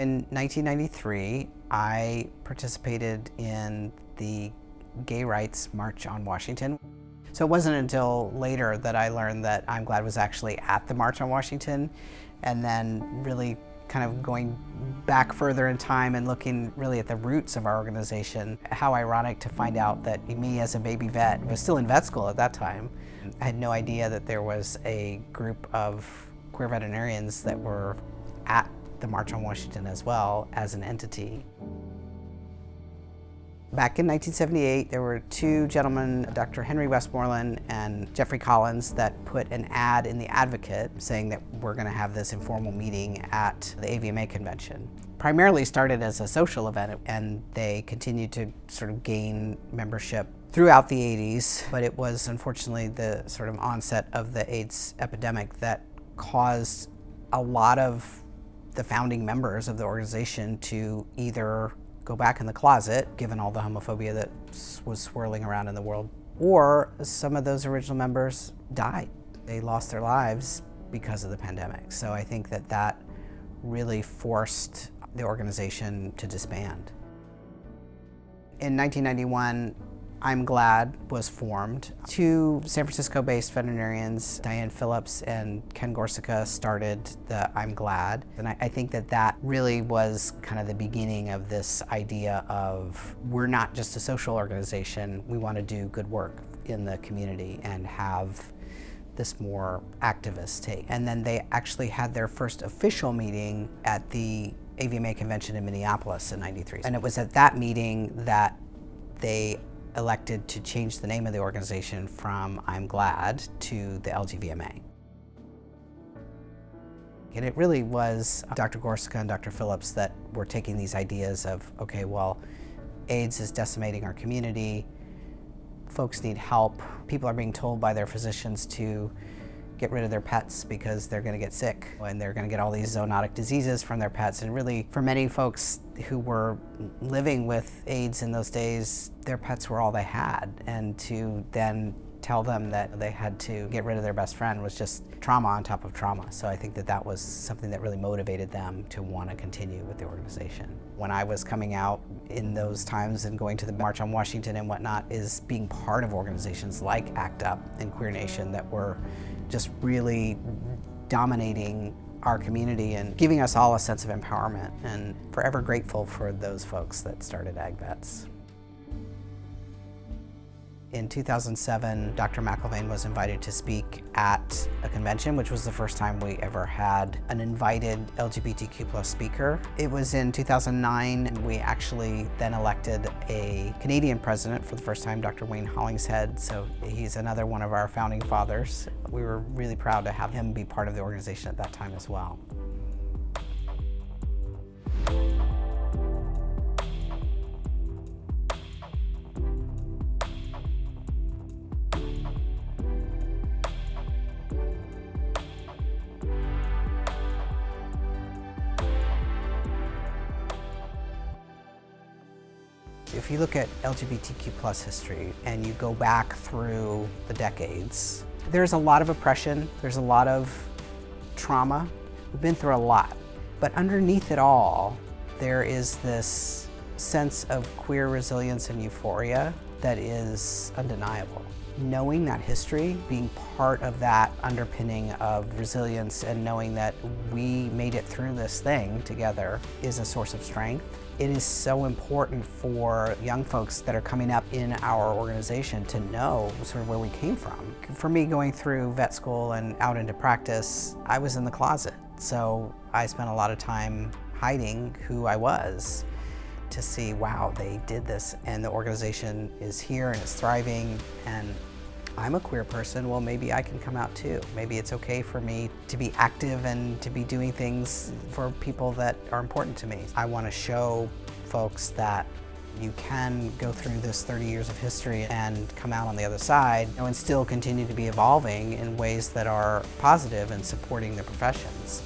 In 1993, I participated in the Gay Rights March on Washington. So it wasn't until later that I learned that I'm Glad was actually at the March on Washington, and then really kind of going back further in time and looking really at the roots of our organization. How ironic to find out that me as a baby vet was still in vet school at that time. I had no idea that there was a group of queer veterinarians that were at the March on Washington as well as an entity. Back in 1978, there were two gentlemen, Dr. Henry Westmoreland and Jeffrey Collins, that put an ad in the Advocate saying that we're going to have this informal meeting at the AVMA convention. Primarily started as a social event, and they continued to sort of gain membership throughout the 80s, but it was unfortunately the sort of onset of the AIDS epidemic that caused a lot of the founding members of the organization to either go back in the closet, given all the homophobia that was swirling around in the world, or some of those original members died. They lost their lives because of the pandemic. So I think that that really forced the organization to disband. In 1991, I'm Glad was formed. Two San Francisco-based veterinarians, Diane Phillips and Ken Gorsica, started the I'm Glad. And I think that that really was kind of the beginning of this idea of we're not just a social organization, we want to do good work in the community and have this more activist take. And then they actually had their first official meeting at the AVMA convention in Minneapolis in '93. And it was at that meeting that they elected to change the name of the organization from I'm Glad to the LGVMA. And it really was Dr. Gorsica and Dr. Phillips that were taking these ideas of, okay, well, AIDS is decimating our community, folks need help, people are being told by their physicians to get rid of their pets because they're going to get sick and they're going to get all these zoonotic diseases from their pets. And really, for many folks who were living with AIDS in those days, their pets were all they had. And to then tell them that they had to get rid of their best friend was just trauma on top of trauma. So I think that that was something that really motivated them to want to continue with the organization. When I was coming out in those times and going to the March on Washington and whatnot, is being part of organizations like ACT UP and Queer Nation that were just really dominating our community and giving us all a sense of empowerment, and forever grateful for those folks that started Ag Vets. In 2007, Dr. McIlvaine was invited to speak at a convention, which was the first time we ever had an invited LGBTQ+ speaker. It was in 2009, and we actually then elected a Canadian president for the first time, Dr. Wayne Hollingshead, so he's another one of our founding fathers. We were really proud to have him be part of the organization at that time as well. If you look at LGBTQ+ history and you go back through the decades, there's a lot of oppression, there's a lot of trauma. We've been through a lot. But underneath it all, there is this sense of queer resilience and euphoria that is undeniable. Knowing that history, being part of that underpinning of resilience and knowing that we made it through this thing together is a source of strength. It is so important for young folks that are coming up in our organization to know sort of where we came from. For me, going through vet school and out into practice, I was in the closet. So I spent a lot of time hiding who I was to see, wow, they did this and the organization is here and it's thriving, and I'm a queer person, well, maybe I can come out too. Maybe it's okay for me to be active and to be doing things for people that are important to me. I want to show folks that you can go through this 30 years of history and come out on the other side, and still continue to be evolving in ways that are positive and supporting the professions.